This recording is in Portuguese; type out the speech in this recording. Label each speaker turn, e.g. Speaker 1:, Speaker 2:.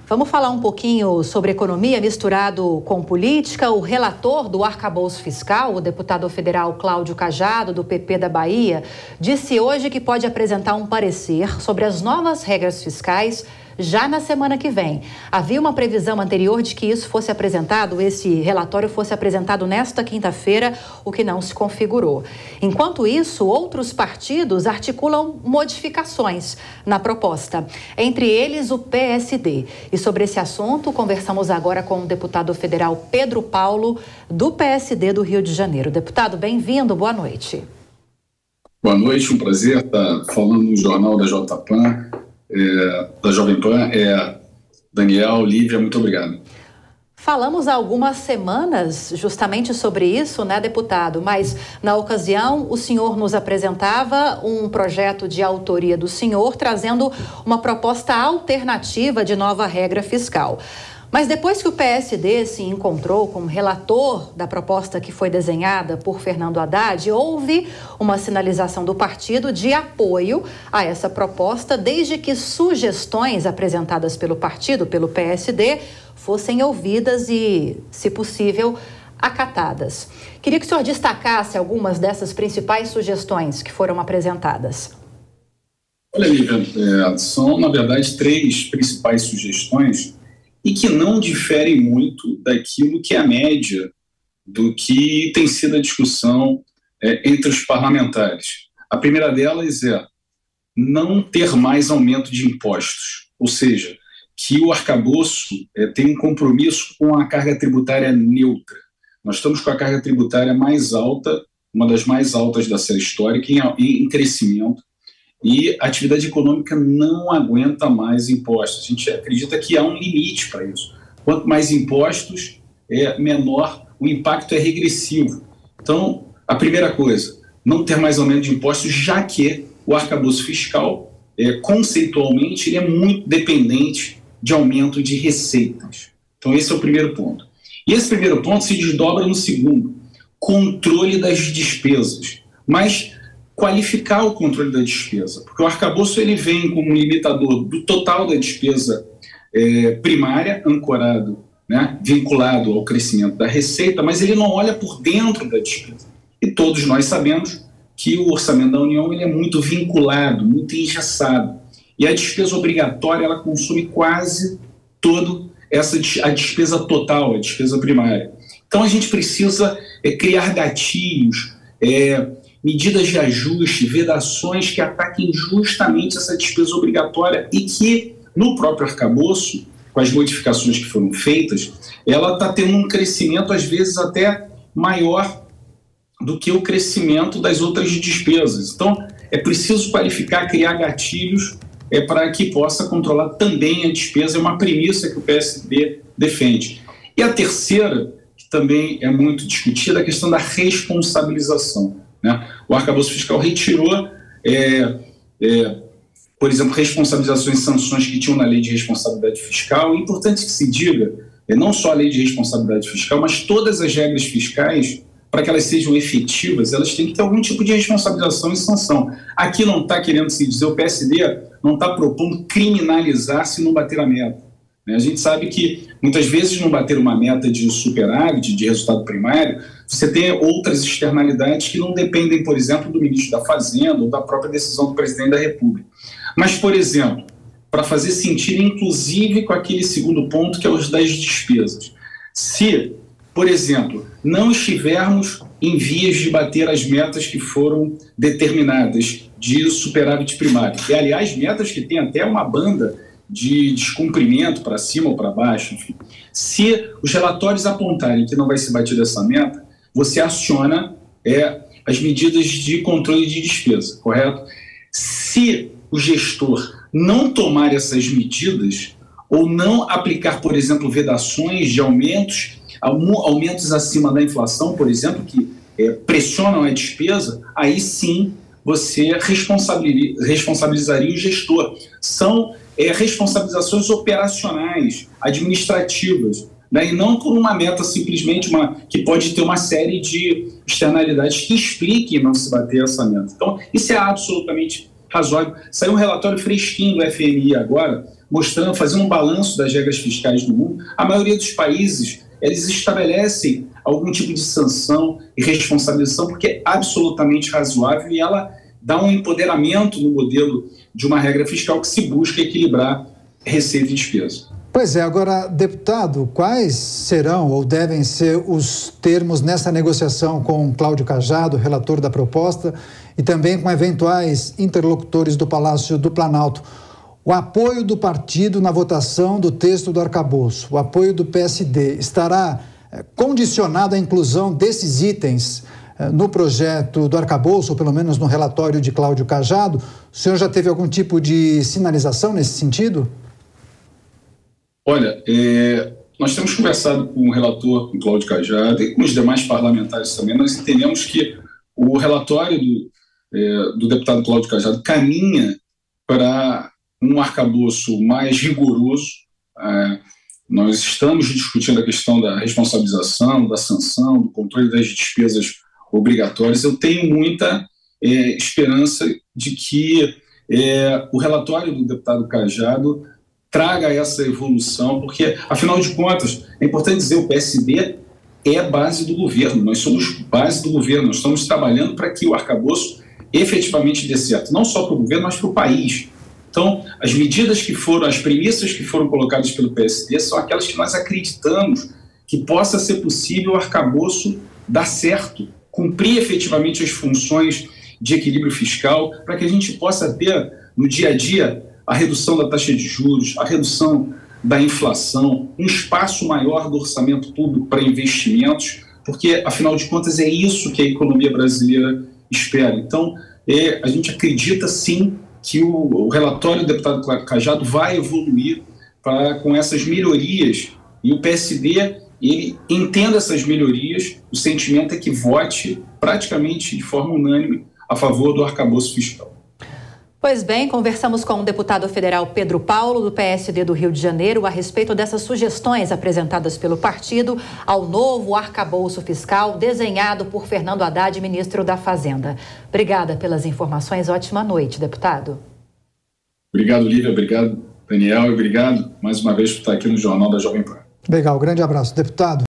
Speaker 1: Vamos falar um pouquinho sobre economia misturado com política. O relator do arcabouço fiscal, o deputado federal Cláudio Cajado, do PP da Bahia, disse hoje que pode apresentar um parecer sobre as novas regras fiscais já na semana que vem. Havia uma previsão anterior de que isso fosse apresentado, esse relatório fosse apresentado nesta quinta-feira, o que não se configurou. Enquanto isso, outros partidos articulam modificações na proposta, entre eles o PSD. E sobre esse assunto, conversamos agora com o deputado federal Pedro Paulo, do PSD do Rio de Janeiro. Deputado, bem-vindo, boa noite.
Speaker 2: Boa noite, um prazer estar falando no Jornal da Jovem Pan. Daniel, Lívia, muito obrigado.
Speaker 1: Falamos há algumas semanas justamente sobre isso, né, deputado? Mas, na ocasião, o senhor nos apresentava um projeto de autoria do senhor, trazendo uma proposta alternativa de nova regra fiscal. Mas depois que o PSD se encontrou como relator da proposta que foi desenhada por Fernando Haddad, houve uma sinalização do partido de apoio a essa proposta, desde que sugestões apresentadas pelo partido, pelo PSD, fossem ouvidas e, se possível, acatadas. Queria que o senhor destacasse algumas dessas principais sugestões que foram apresentadas.
Speaker 2: Olha, Lívia, são, na verdade, 3 principais sugestões e que não diferem muito daquilo que é a média do que tem sido a discussão entre os parlamentares. A primeira delas é não ter mais aumento de impostos, ou seja, que o arcabouço tem um compromisso com a carga tributária neutra. Nós estamos com a carga tributária mais alta, uma das mais altas da série histórica, em crescimento, e a atividade econômica não aguenta mais impostos. A gente acredita que há um limite para isso. Quanto mais impostos, menor o impacto é regressivo. Então, a primeira coisa, não ter mais aumento de impostos, já que o arcabouço fiscal, conceitualmente, ele é muito dependente de aumento de receitas. Então, esse é o primeiro ponto. E esse primeiro ponto se desdobra no segundo, controle das despesas. Mas qualificar o controle da despesa, porque o arcabouço ele vem como um limitador do total da despesa primária, ancorado, né, vinculado ao crescimento da receita, mas ele não olha por dentro da despesa. E todos nós sabemos que o orçamento da União ele é muito vinculado, muito engessado. E a despesa obrigatória ela consome quase toda a despesa total, a despesa primária. Então a gente precisa criar gatilhos, medidas de ajuste, vedações que ataquem justamente essa despesa obrigatória e que, no próprio arcabouço, com as modificações que foram feitas, ela está tendo um crescimento, às vezes, até maior do que o crescimento das outras despesas. Então, é preciso qualificar, criar gatilhos para que possa controlar também a despesa. É uma premissa que o PSD defende. E a terceira, que também é muito discutida, é a questão da responsabilização. O arcabouço fiscal retirou, por exemplo, responsabilizações e sanções que tinham na lei de responsabilidade fiscal. É importante que se diga, não só a lei de responsabilidade fiscal, mas todas as regras fiscais, para que elas sejam efetivas, elas têm que ter algum tipo de responsabilização e sanção. Aqui não está querendo se dizer, o PSD não está propondo criminalizar se não bater a meta. A gente sabe que, muitas vezes, não bater uma meta de superávit, de resultado primário, você tem outras externalidades que não dependem, por exemplo, do ministro da Fazenda ou da própria decisão do presidente da República. Mas, por exemplo, para fazer sentido, inclusive com aquele segundo ponto, que é os das despesas. Se, por exemplo, não estivermos em vias de bater as metas que foram determinadas de superávit primário, e, aliás, metas que tem até uma banda de descumprimento para cima ou para baixo, enfim. Se os relatórios apontarem que não vai se bater essa meta, você aciona as medidas de controle de despesa, correto? Se o gestor não tomar essas medidas ou não aplicar, por exemplo, vedações de aumentos acima da inflação, por exemplo, que pressionam a despesa, aí sim você responsabilizaria o gestor. São responsabilizações operacionais, administrativas, e não por uma meta simplesmente que pode ter uma série de externalidades que expliquem não se bater essa meta. Então, isso é absolutamente razoável. Saiu um relatório fresquinho do FMI agora, mostrando, fazendo um balanço das regras fiscais do mundo. A maioria dos países, eles estabelecem algum tipo de sanção e responsabilização porque é absolutamente razoável e ela dá um empoderamento no modelo de uma regra fiscal que se busca equilibrar receita e despesa.
Speaker 3: Pois é, agora, deputado, quais serão ou devem ser os termos nessa negociação com Cláudio Cajado, relator da proposta, e também com eventuais interlocutores do Palácio do Planalto? O apoio do partido na votação do texto do arcabouço, o apoio do PSD, estará condicionado à inclusão desses itens no projeto do arcabouço, ou pelo menos no relatório de Cláudio Cajado? O senhor já teve algum tipo de sinalização nesse sentido?
Speaker 2: Olha, nós temos conversado com o relator, com o Cláudio Cajado, e com os demais parlamentares também. Nós entendemos que o relatório do deputado Cláudio Cajado caminha para um arcabouço mais rigoroso. Nós estamos discutindo a questão da responsabilização, da sanção, do controle das despesas obrigatórias. Eu tenho muita esperança de que o relatório do deputado Cajado traga essa evolução, porque, afinal de contas, é importante dizer, o PSD é base do governo, nós somos base do governo, nós estamos trabalhando para que o arcabouço efetivamente dê certo, não só para o governo, mas para o país. Então, as medidas que foram, as premissas que foram colocadas pelo PSD são aquelas que nós acreditamos que possa ser possível o arcabouço dar certo, cumprir efetivamente as funções de equilíbrio fiscal, para que a gente possa ter, no dia a dia, a redução da taxa de juros, a redução da inflação, um espaço maior do orçamento público para investimentos, porque, afinal de contas, é isso que a economia brasileira espera. Então, a gente acredita, sim, que o relatório do deputado Cajado vai evoluir com essas melhorias, e o PSD, ele entenda essas melhorias, o sentimento é que vote praticamente de forma unânime a favor do arcabouço fiscal.
Speaker 1: Pois bem, conversamos com o deputado federal Pedro Paulo, do PSD do Rio de Janeiro, a respeito dessas sugestões apresentadas pelo partido ao novo arcabouço fiscal desenhado por Fernando Haddad, ministro da Fazenda. Obrigada pelas informações. Ótima noite, deputado.
Speaker 2: Obrigado, Lívia. Obrigado, Daniel. E obrigado, mais uma vez, por estar aqui no Jornal da Jovem Pan.
Speaker 3: Legal. Grande abraço, deputado.